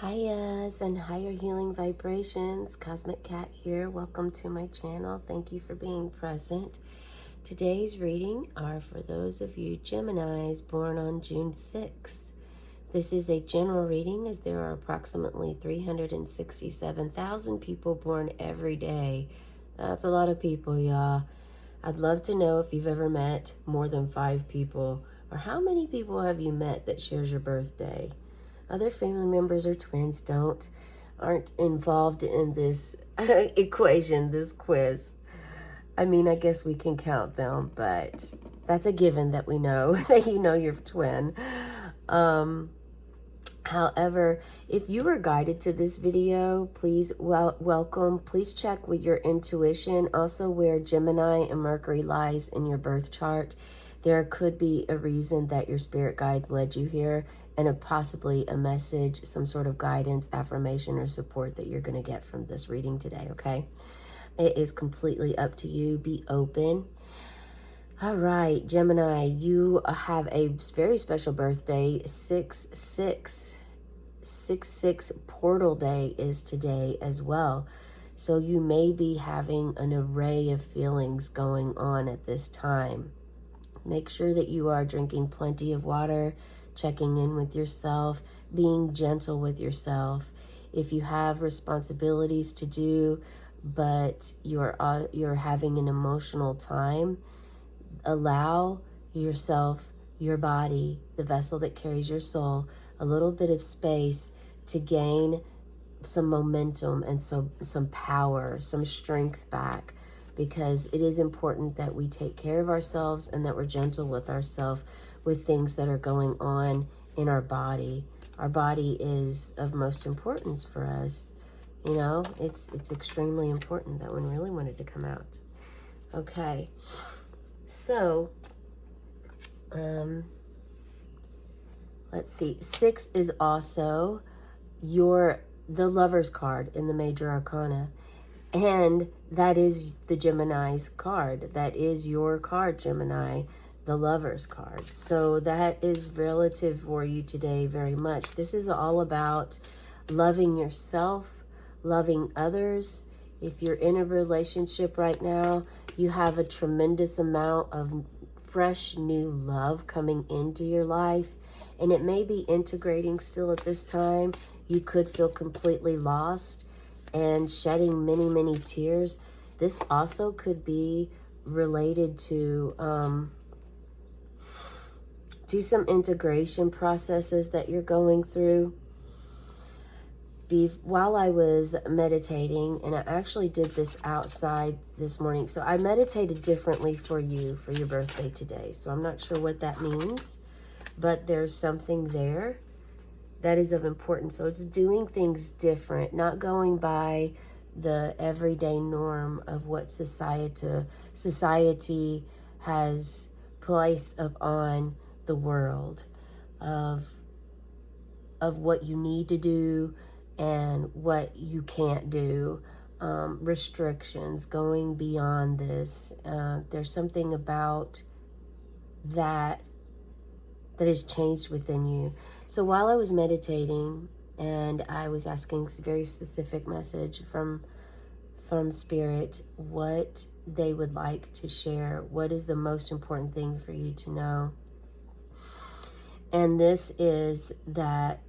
Hiya's and higher healing vibrations. Cosmic Cat here. Welcome to my channel. Thank you for being present. Today's reading are for those of you Geminis born on June 6th. This is a general reading as there are approximately 367,000 people born every day. That's a lot of people, y'all. I'd love to know if you've ever met more than 5 people, or how many people have you met that shares your birthday. Other family members or twins aren't involved in this equation, this quiz. I mean, I guess we can count them, but that's a given that we know that you know your twin. However, if you were guided to this video, please welcome. Please check with your intuition, also where Gemini and Mercury lies in your birth chart. There could be a reason that your spirit guides led you here, and possibly a message, some sort of guidance, affirmation, or support that you're going to get from this reading today, okay? It is completely up to you. Be open. All right, Gemini, you have a very special birthday. 6/6 portal day is today as well. So you may be having an array of feelings going on at this time. Make sure that you are drinking plenty of water, checking in with yourself, being gentle with yourself. If you have responsibilities to do, but you're having an emotional time, allow yourself, your body, the vessel that carries your soul, a little bit of space to gain some momentum and some power, some strength back, because it is important that we take care of ourselves and that we're gentle with ourselves with things that are going on in our body. Our body is of most importance for us. You know, it's extremely important. That one really wanted to come out. Okay. So, let's see. 6 is also the Lover's card in the Major Arcana. And that is the Gemini's card. That is your card, Gemini, the Lover's card. So that is relative for you today very much. This is all about loving yourself, loving others. If you're in a relationship right now, you have a tremendous amount of fresh new love coming into your life. And it may be integrating still at this time. You could feel completely lost and shedding many, many tears. This also could be related to do some integration processes that you're going through. While I was meditating, and I actually did this outside this morning, so I meditated differently for you for your birthday today. So I'm not sure what that means, but there's something there that is of importance. So it's doing things different, not going by the everyday norm of what society has placed upon the world of what you need to do and what you can't do, restrictions, going beyond this. There's something about that has changed within you. So while I was meditating and I was asking a very specific message from Spirit, what they would like to share, what is the most important thing for you to know. And this is that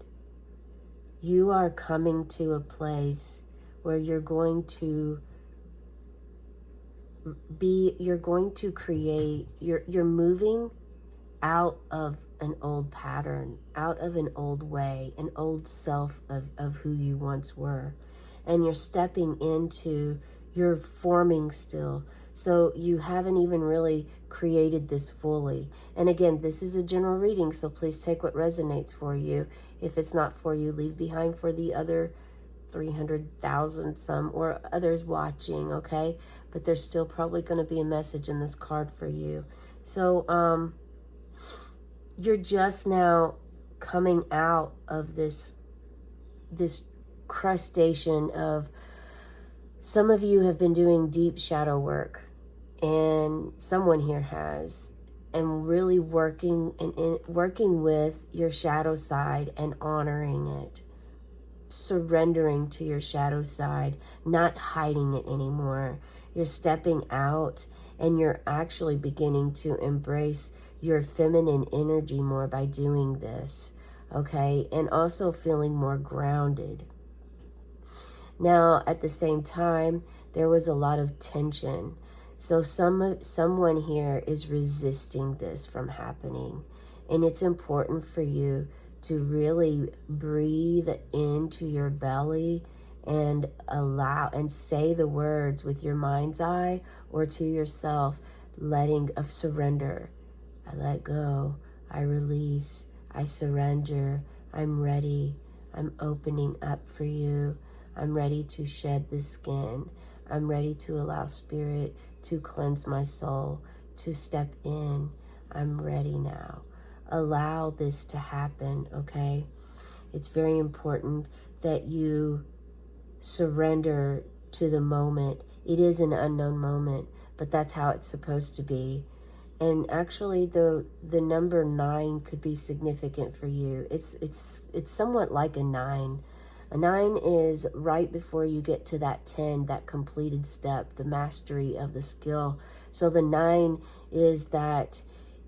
you are coming to a place where you're going to create, you're moving out of an old pattern, out of an old way, an old self of who you once were. And you're stepping into, you're forming still. So you haven't even really created this fully. And again, this is a general reading, so please take what resonates for you. If it's not for you, leave behind for the other 300,000 some or others watching, okay? But there's still probably going to be a message in this card for you. So you're just now coming out of this crustation of, some of you have been doing deep shadow work, and someone here has, and really working with your shadow side and honoring it. surrendering to your shadow side, not hiding it anymore. You're stepping out and you're actually beginning to embrace your feminine energy more by doing this, okay? And also feeling more grounded. Now, at the same time, there was a lot of tension. So someone here is resisting this from happening. And it's important for you to really breathe into your belly and allow and say the words with your mind's eye or to yourself, letting of surrender. I let go. I release. I surrender. I'm ready. I'm opening up for you. I'm ready to shed the skin. I'm ready to allow spirit to cleanse my soul, to step in. I'm ready now. Allow this to happen, okay? It's very important that you surrender to the moment. It is an unknown moment, but that's how it's supposed to be. And actually, the number 9 could be significant for you. It's somewhat like a 9. A 9 is right before you get to that 10, that completed step, the mastery of the skill. So the 9 is that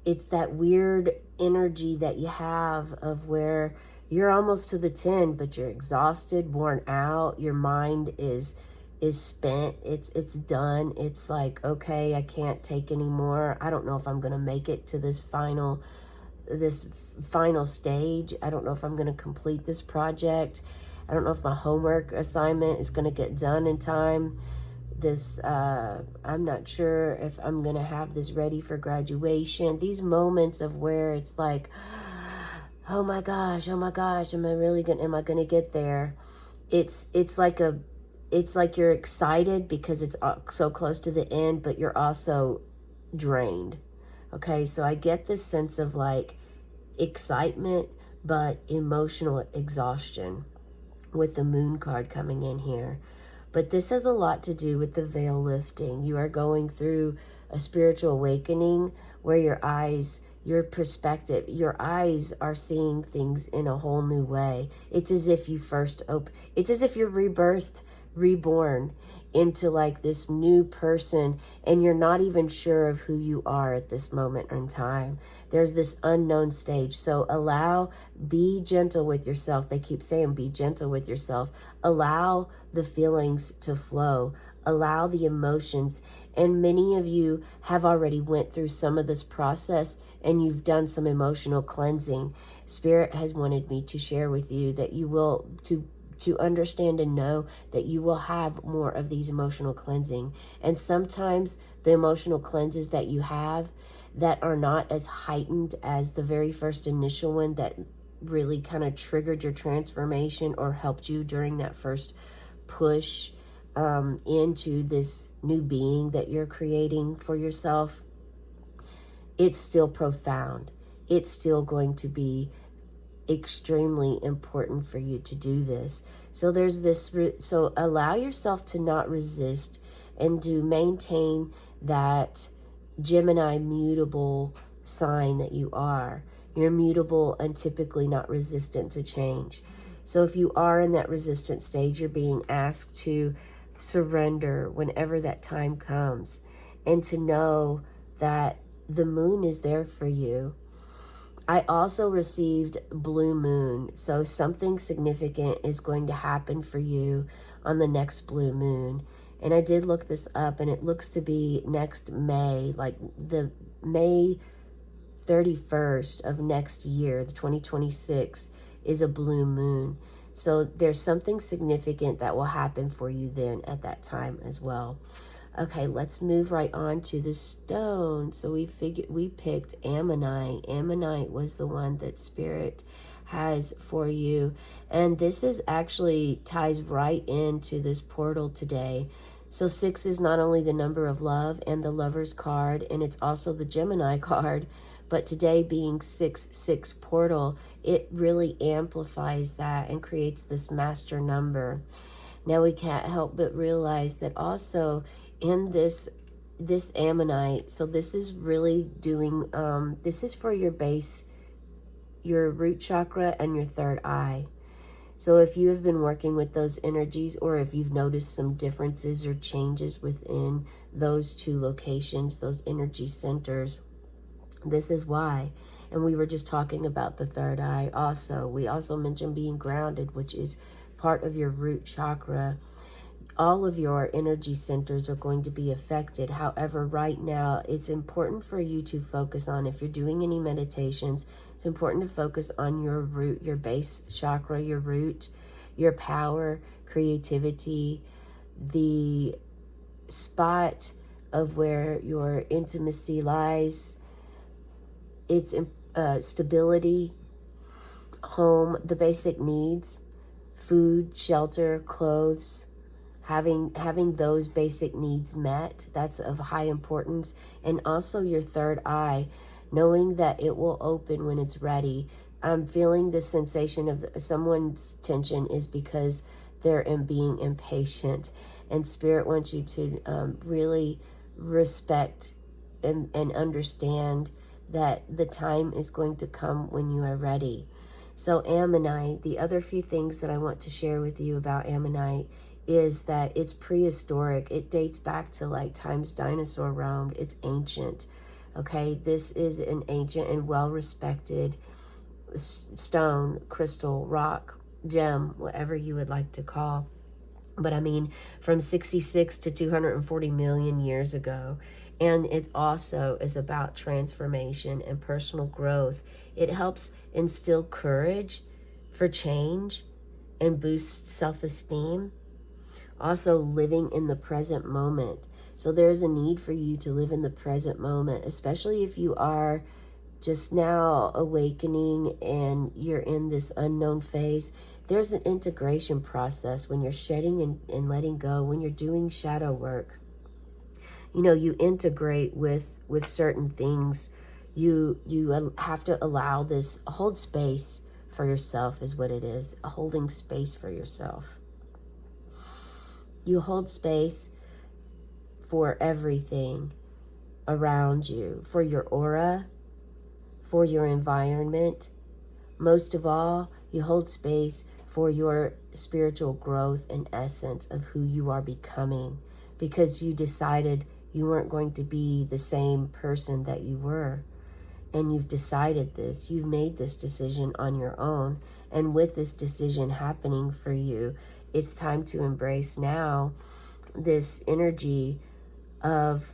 it's that weird energy that you have of where you're almost to the 10, but you're exhausted, worn out. Your mind is spent. It's done. It's like, okay, I can't take anymore. I don't know if I'm going to make it to this final stage. I don't know if I'm going to complete this project. I don't know if my homework assignment is going to get done in time. I'm not sure if I'm going to have this ready for graduation. These moments of where it's like, oh my gosh, am I going to get there? It's like you're excited because it's so close to the end, but you're also drained. Okay, so I get this sense of like excitement, but emotional exhaustion with the moon card coming in here. But this has a lot to do with the veil lifting. You are going through a spiritual awakening where your perspective, your eyes are seeing things in a whole new way. It's as if you it's as if you're reborn into like this new person, and you're not even sure of who you are at this moment in time. There's this unknown stage. So be gentle with yourself. They keep saying be gentle with yourself. Allow the feelings to flow. Allow the emotions. And many of you have already went through some of this process and you've done some emotional cleansing. Spirit has wanted me to share with you that you will, to understand and know that you will have more of these emotional cleansing. And sometimes the emotional cleanses that you have that are not as heightened as the very first initial one that really kind of triggered your transformation or helped you during that first push into this new being that you're creating for yourself, it's still profound. It's still going to be extremely important for you to do this. So there's this, so allow yourself to not resist and to maintain that Gemini mutable sign that you are. You're mutable and typically not resistant to change. So if you are in that resistant stage, you're being asked to surrender whenever that time comes, and to know that the moon is there for you. I also received blue moon. So something significant is going to happen for you on the next blue moon. And I did look this up, and it looks to be next May, like the May 31st of next year, the 2026 is a blue moon. So there's something significant that will happen for you then at that time as well. Okay, let's move right on to the stone. So we picked Ammonite. Ammonite was the one that Spirit has for you. And this is actually ties right into this portal today. So 6 is not only the number of love and the Lover's card, and it's also the Gemini card, but today being 6/6 portal, it really amplifies that and creates this master number. Now we can't help but realize that also in this Ammonite, so this is really doing, this is for your base, your root chakra and your third eye. So if you have been working with those energies, or if you've noticed some differences or changes within those two locations, those energy centers, this is why. And we were just talking about the third eye also. We also mentioned being grounded, which is part of your root chakra. All of your energy centers are going to be affected. However, right now, it's important for you to focus on, if you're doing any meditations, it's important to focus on your root, your base chakra, your root, your power, creativity, the spot of where your intimacy lies. It's stability, home, the basic needs, food, shelter, clothes, having those basic needs met. That's of high importance. And also your third eye, knowing that it will open when it's ready. I'm feeling this sensation of someone's tension is because they're being impatient, and Spirit wants you to really respect and understand that the time is going to come when you are ready. So Ammonite, the other few things that I want to share with you about Ammonite is that it's prehistoric. It dates back to like times dinosaur roamed. It's ancient. Okay, this is an ancient and well-respected stone, crystal, rock, gem, whatever you would like to call. But I mean, from 66 to 240 million years ago. And it also is about transformation and personal growth. It helps instill courage for change and boosts self-esteem. Also, living in the present moment. So there's a need for you to live in the present moment, especially if you are just now awakening and you're in this unknown phase. There's an integration process when you're shedding and letting go, when you're doing shadow work. You know, you integrate with certain things. You have to allow this, hold space for yourself is what it is, holding space for yourself. You hold space for everything around you, for your aura, for your environment. Most of all, you hold space for your spiritual growth and essence of who you are becoming, because you decided you weren't going to be the same person that you were. And you've decided this. You've made this decision on your own. And with this decision happening for you, it's time to embrace now this energy of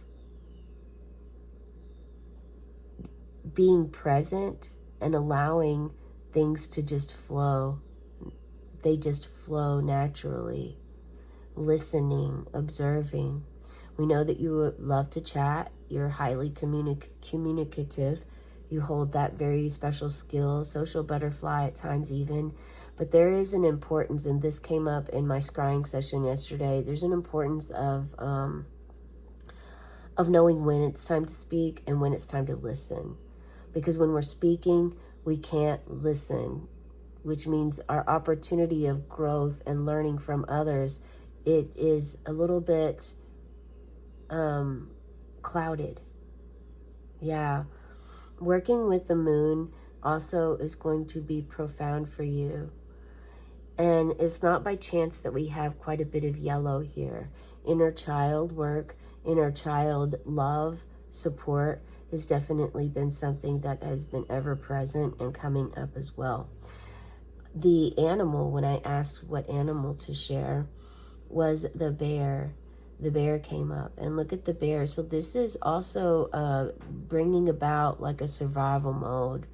being present and allowing things to just flow. They just flow naturally. Listening, observing. We know that you love to chat. You're highly communicative. You hold that very special skill, social butterfly at times even. But there is an importance, and this came up in my scrying session yesterday. There's an importance of knowing when it's time to speak and when it's time to listen. Because when we're speaking, we can't listen, which means our opportunity of growth and learning from others, it is a little bit clouded. Yeah. Working with the moon also is going to be profound for you. And it's not by chance that we have quite a bit of yellow here. Inner child work, inner child love, support has definitely been something that has been ever present and coming up as well. The animal, when I asked what animal to share, was the bear. The bear came up, and look at the bear. So this is also bringing about like a survival mode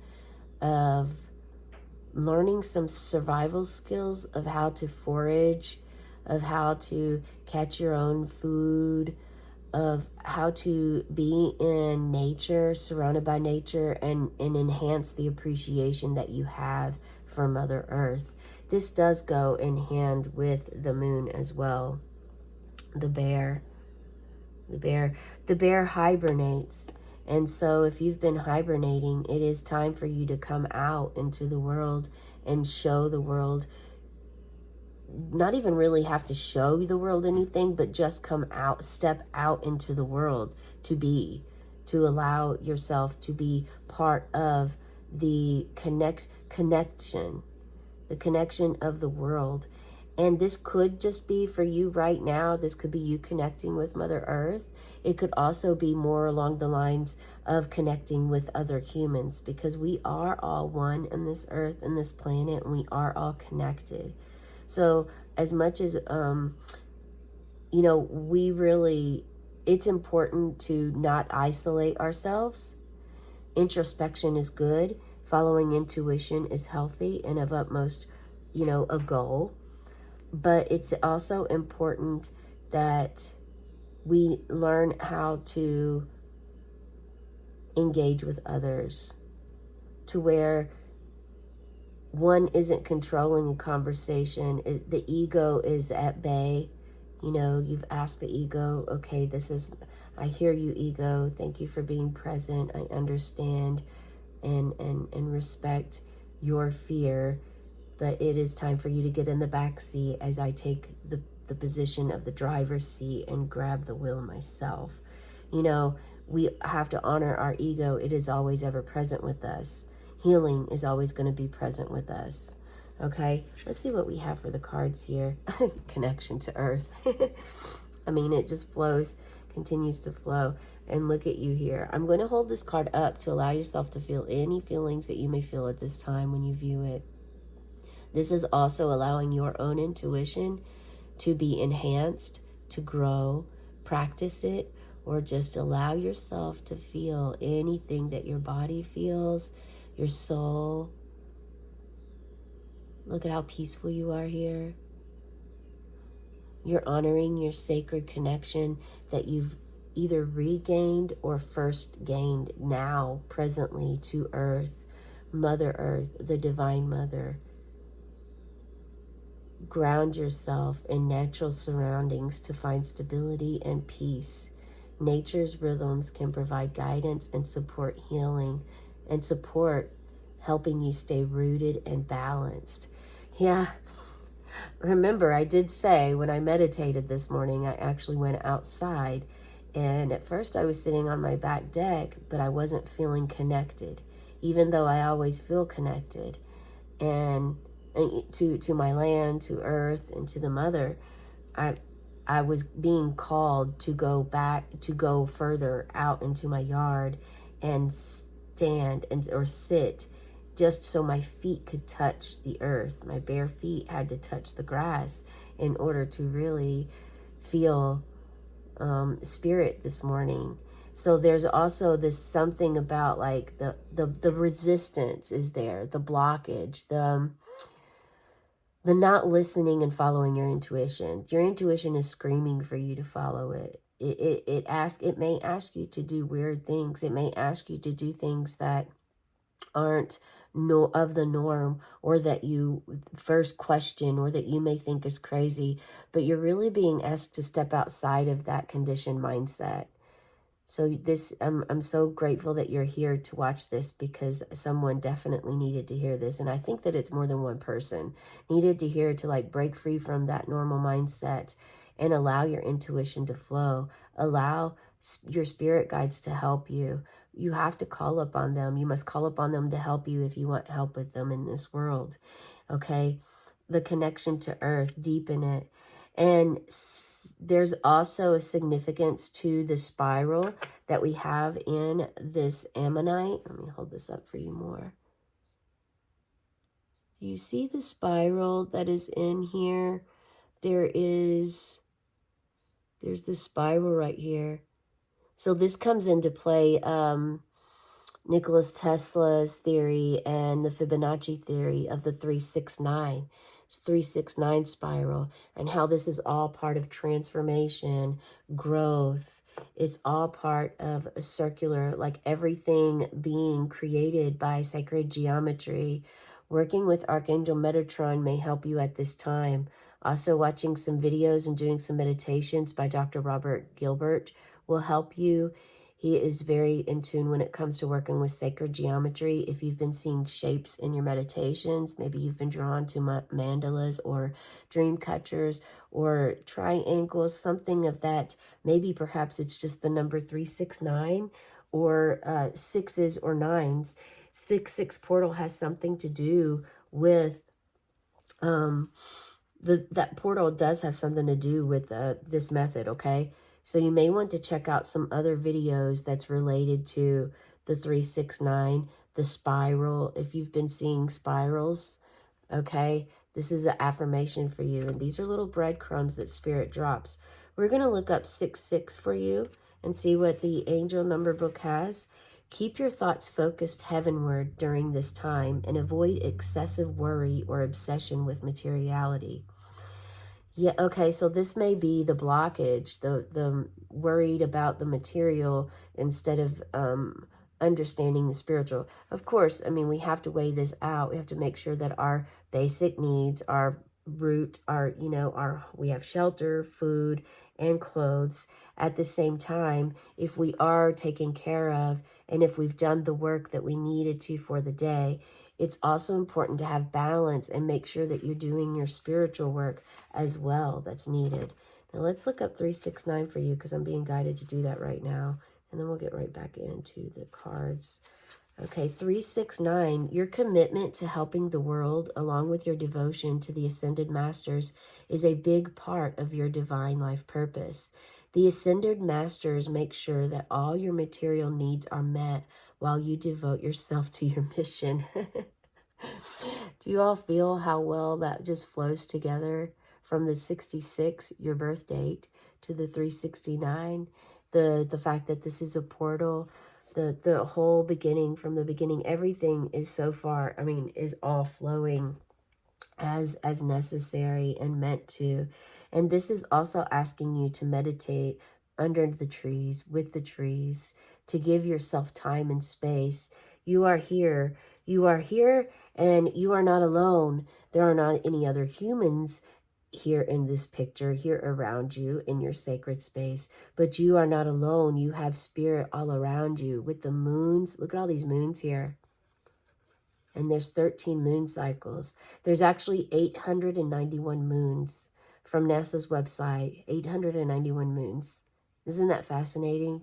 of learning some survival skills of how to forage, of how to catch your own food, of how to be in nature, surrounded by nature, and enhance the appreciation that you have for Mother Earth. This does go in hand with the moon as well. The bear hibernates. And so if you've been hibernating, it is time for you to come out into the world and show the world. Not even really have to show the world anything, but just come out, step out into the world to allow yourself to be part of the connection the connection of the world. And this could just be for you right now. This could be you connecting with Mother Earth. It could also be more along the lines of connecting with other humans, because we are all one in this earth and this planet, and we are all connected. So as much as, we really, it's important to not isolate ourselves. Introspection is good. Following intuition is healthy and of utmost, a goal. But it's also important that we learn how to engage with others, to where one isn't controlling a conversation. The ego is at bay. You've asked the ego, okay, I hear you, ego. Thank you for being present. I understand and respect your fear, but it is time for you to get in the back seat as I take the position of the driver's seat and grab the wheel myself. We have to honor our ego. It is always ever present with us. Healing is always going to be present with us. Okay, let's see what we have for the cards here. Connection to Earth. I mean, it just flows, continues to flow. And look at you here. I'm going to hold this card up to allow yourself to feel any feelings that you may feel at this time when you view it. This is also allowing your own intuition to be enhanced, to grow, practice it, or just allow yourself to feel anything that your body feels, your soul. Look at how peaceful you are here. You're honoring your sacred connection that you've either regained or first gained now, presently, to Earth, Mother Earth, the Divine Mother. Ground yourself in natural surroundings to find stability and peace. Nature's rhythms can provide guidance and support healing and support helping you stay rooted and balanced. Yeah, remember, I did say when I meditated this morning, I actually went outside, and at first I was sitting on my back deck, but I wasn't feeling connected, even though I always feel connected. And to my land, to Earth, and to the Mother, I was being called to go further out into my yard and stand or sit, just so my feet could touch the earth. My bare feet had to touch the grass in order to really feel spirit this morning. So there's also this something about like the resistance is there, the blockage, the not listening and following your intuition. Your intuition is screaming for you to follow it. It may ask you to do weird things. It may ask you to do things that aren't of the norm, or that you first question, or that you may think is crazy, but you're really being asked to step outside of that conditioned mindset. So I'm so grateful that you're here to watch this, because someone definitely needed to hear this. And I think that it's more than one person needed to hear, to like break free from that normal mindset and allow your intuition to flow. Allow your spirit guides to help you. You have to call upon them. You must call upon them to help you if you want help with them in this world. Okay? The connection to Earth, deepen it. And there's also a significance to the spiral that we have in this ammonite. Let me hold this up for you more. Do you see the spiral that is in here? There's the spiral right here. So this comes into play, Nikola Tesla's theory and the Fibonacci theory of the 369. It's 369 spiral, and how this is all part of transformation, growth. It's all part of a circular, like everything being created by sacred geometry. Working with Archangel Metatron may help you at this time. Also, watching some videos and doing some meditations by Dr. Robert Gilbert will help you. He is very in tune when it comes to working with sacred geometry. If you've been seeing shapes in your meditations, maybe you've been drawn to mandalas or dream catchers or triangles, something of that. Maybe perhaps it's just the number 369 or sixes or nines. 6-6 portal has something to do with Um, that portal does have something to do with this method, okay? So you may want to check out some other videos that's related to the 369, the spiral, if you've been seeing spirals, okay? This is an affirmation for you, and these are little breadcrumbs that Spirit drops. We're going to look up 66 for you and see what the angel number book has. Keep your thoughts focused heavenward during this time and avoid excessive worry or obsession with materiality. Yeah, okay, so this may be the blockage, the worried about the material instead of understanding the spiritual. Of course, I mean, we have to weigh this out. We have to make sure that our basic needs, our root, our, you know, we have shelter, food, and clothes. At the same time, if we are taken care of and if we've done the work that we needed to for the day, it's also important to have balance and make sure that you're doing your spiritual work as well that's needed. Now let's look up 369 for you because I'm being guided to do that right now. And then we'll get right back into the cards. Okay, 369, your commitment to helping the world along with your devotion to the Ascended Masters is a big part of your divine life purpose. The Ascended Masters make sure that all your material needs are met while you devote yourself to your mission. Do you all feel how well that just flows together from the 66, your birth date, to the 369? The fact that this is a portal, the whole beginning, from the beginning, everything is so far, I mean, is all flowing as necessary and meant to. And this is also asking you to meditate under the trees, with the trees, to give yourself time and space. You are here. You are here, and you are not alone. There are not any other humans here in this picture, here around you in your sacred space, but you are not alone. You have spirit all around you with the moons. Look at all these moons here. And there's 13 moon cycles. There's actually 891 moons from NASA's website, 891 moons. Isn't that fascinating?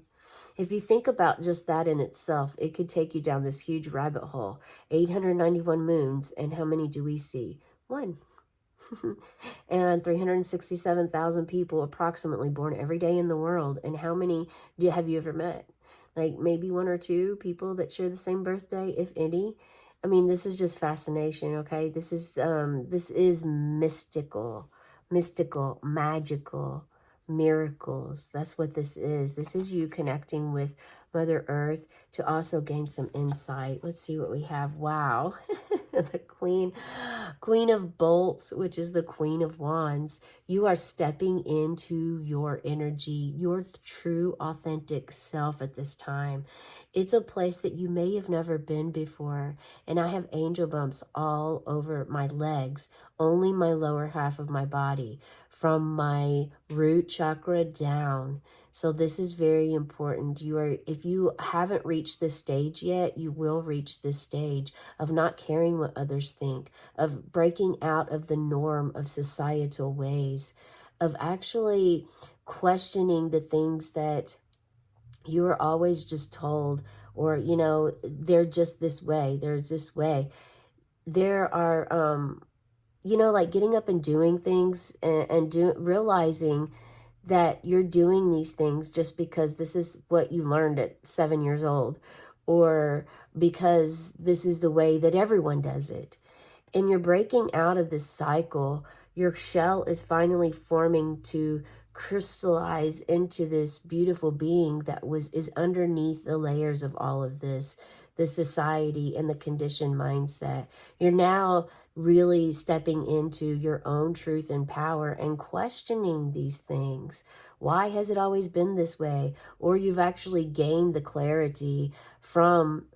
If you think about just that in itself, it could take you down this huge rabbit hole. 891 moons, and how many do we see? One. And 367,000 people approximately born every day in the world. And how many have you ever met? Like maybe one or two people that share the same birthday, if any. I mean, this is just fascination, okay? This is mystical, magical, miracles. That's what this is. This is you connecting with Mother Earth to also gain some insight. Let's see what we have. Wow. The Queen of Bolts, which is the Queen of Wands. You are stepping into your energy, your true, authentic self at this time. It's a place that you may have never been before. And I have angel bumps all over my legs, only my lower half of my body, from my root chakra down. So this is very important. If you haven't reached this stage yet, you will reach this stage of not caring what others think, of breaking out of the norm of societal ways, of actually questioning the things that you were always just told, or, you know, they're just this way, they're this way. There are, you know, like getting up and doing things and realizing that you're doing these things just because this is what you learned at 7 years old, or because this is the way that everyone does it. And you're breaking out of this cycle. Your shell is finally forming to crystallize into this beautiful being that is underneath the layers of all of this, the society and the conditioned mindset. You're now really stepping into your own truth and power and questioning these things. Why has it always been this way? Or you've actually gained the clarity from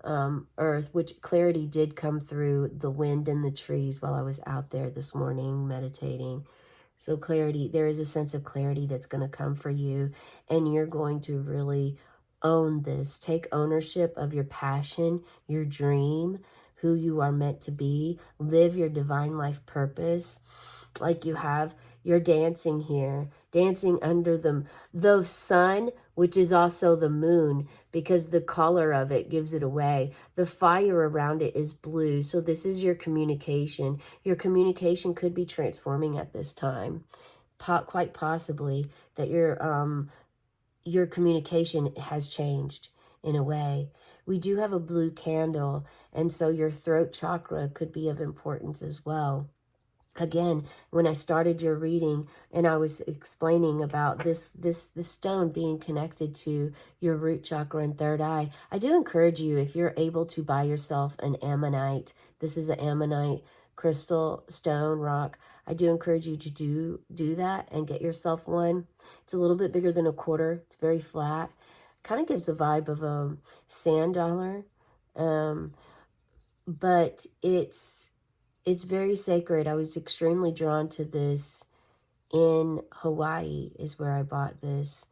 Earth, which clarity did come through the wind and the trees while I was out there this morning meditating. So clarity, there is a sense of clarity that's going to come for you, and you're going to really own this. Take ownership of your passion, your dream, who you are meant to be. Live your divine life purpose like you have. You're dancing here dancing under the sun, which is also the moon, because the color of it gives it away. The fire around it is blue. So this is your communication. Your communication could be transforming at this time. Quite possibly that your communication has changed in a way. We do have a blue candle, and so your throat chakra could be of importance as well. Again, when I started your reading and I was explaining about this stone being connected to your root chakra and third eye, I do encourage you, if you're able to buy yourself an ammonite, this is an ammonite crystal stone rock, I do encourage you to do that and get yourself one. It's a little bit bigger than a quarter. It's very flat. Kind of gives a vibe of a sand dollar, but it's very sacred. I was extremely drawn to this in Hawaii is where I bought this.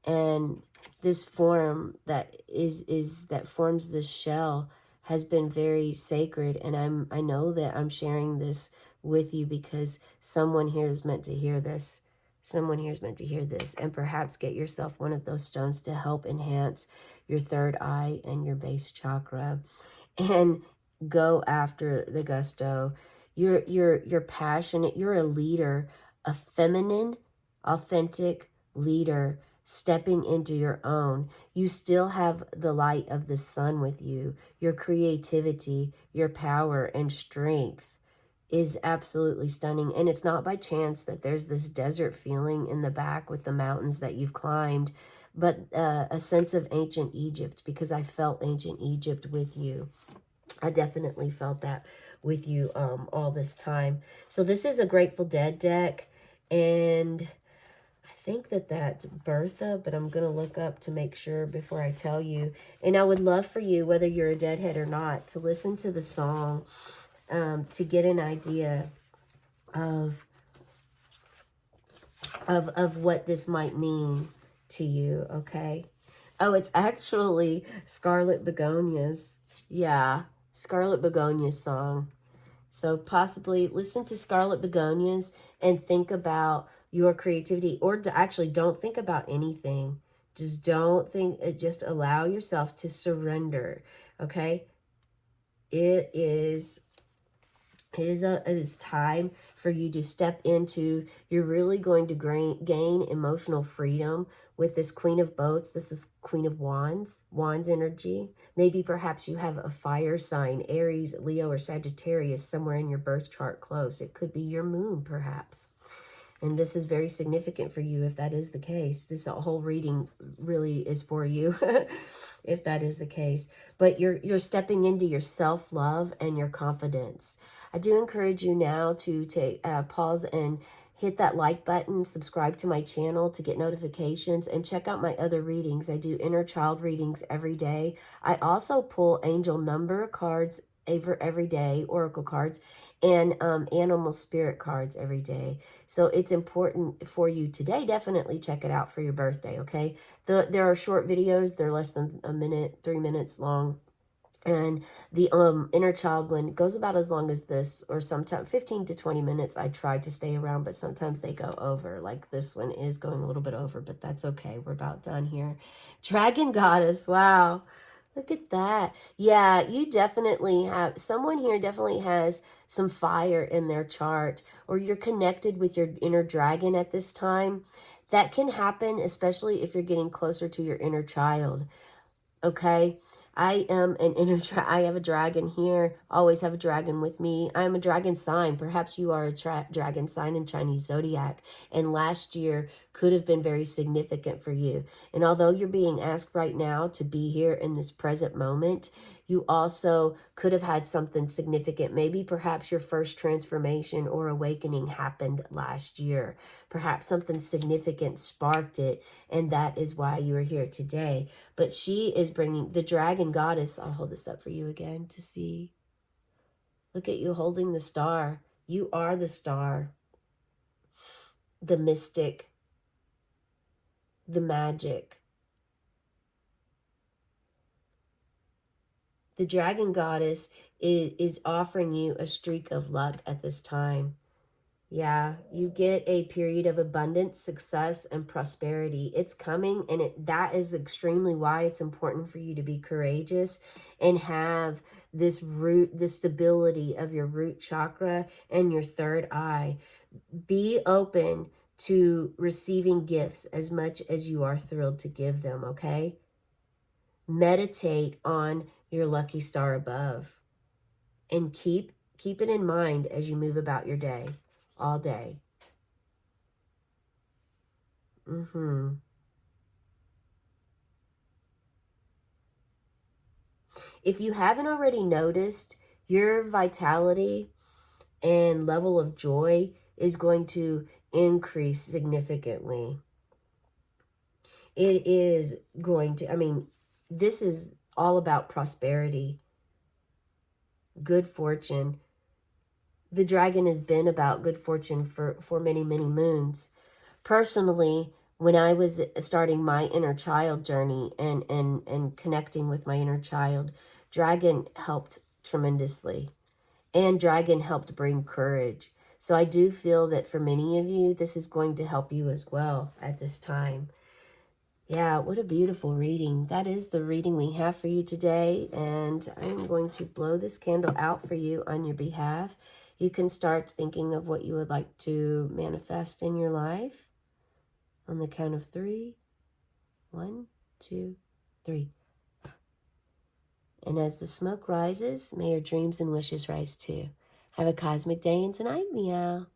And this form that that forms this shell has been very sacred. And I know that I'm sharing this with you because someone here is meant to hear this. Someone here is meant to hear this. And perhaps get yourself one of those stones to help enhance your third eye and your base chakra. And go after the gusto. You're passionate. You're a leader, a feminine, authentic leader stepping into your own. You still have the light of the sun with you. Your creativity, your power and strength is absolutely stunning. And it's not by chance that there's this desert feeling in the back with the mountains that you've climbed, but a sense of ancient Egypt, because I felt ancient Egypt with you. I definitely felt that with you all this time. So this is a Grateful Dead deck, and I think that that's Bertha, but I'm going to look up to make sure before I tell you. And I would love for you, whether you're a Deadhead or not, to listen to the song to get an idea of what this might mean to you, okay? Oh, it's actually Scarlet Begonias. Yeah, Scarlet Begonias song. So possibly listen to Scarlet Begonias and think about your creativity, or actually don't think about anything. Just don't think, just allow yourself to surrender, okay? It is time for you to step into, you're really going to gain emotional freedom with this Queen of Boats. This is Queen of Wands energy. Maybe perhaps you have a fire sign, Aries, Leo, or Sagittarius somewhere in your birth chart close. It could be your moon, perhaps. And this is very significant for you if that is the case. This whole reading really is for you if that is the case. But you're stepping into your self-love and your confidence. I do encourage you now to take pause and hit that like button, subscribe to my channel to get notifications, and check out my other readings. I do inner child readings every day. I also pull angel number cards every day, oracle cards, and animal spirit cards every day. So it's important for you today. Definitely check it out for your birthday, okay? There are short videos. They're less than a minute, 3 minutes long. And the inner child one goes about as long as this, or sometimes 15 to 20 minutes. I try to stay around, but sometimes they go over. Like this one is going a little bit over, but that's okay. We're about done here. Dragon Goddess. Wow. Look at that. Yeah, you definitely have, someone here definitely has some fire in their chart, or you're connected with your inner dragon at this time. That can happen, especially if you're getting closer to your inner child. Okay, I am an inner I have a dragon here, always have a dragon with me. I am a dragon sign. Perhaps you are a dragon sign in Chinese zodiac, and last year could have been very significant for you. And although you're being asked right now to be here in this present moment, you also could have had something significant. Maybe perhaps your first transformation or awakening happened last year. Perhaps something significant sparked it, and that is why you are here today. But she is bringing the Dragon Goddess. I'll hold this up for you again to see. Look at you holding the star. You are the star, the mystic, the magic. The Dragon Goddess is offering you a streak of luck at this time. Yeah, you get a period of abundance, success, and prosperity. It's coming, and that is extremely why it's important for you to be courageous and have this stability of your root chakra and your third eye. Be open to receiving gifts as much as you are thrilled to give them, okay? Meditate on your lucky star above and keep it in mind as you move about your day all day. If you haven't already noticed, your vitality and level of joy is going to increase significantly. It is going to, I mean, this is all about prosperity, good fortune. The dragon has been about good fortune for many, many moons. Personally, when I was starting my inner child journey and connecting with my inner child, dragon helped tremendously. And dragon helped bring courage. So I do feel that for many of you, this is going to help you as well at this time. Yeah, what a beautiful reading. That is the reading we have for you today. And I am going to blow this candle out for you on your behalf. You can start thinking of what you would like to manifest in your life on the count of 3. 1, 2, 3. And as the smoke rises, may your dreams and wishes rise too. Have a cosmic day and tonight, meow.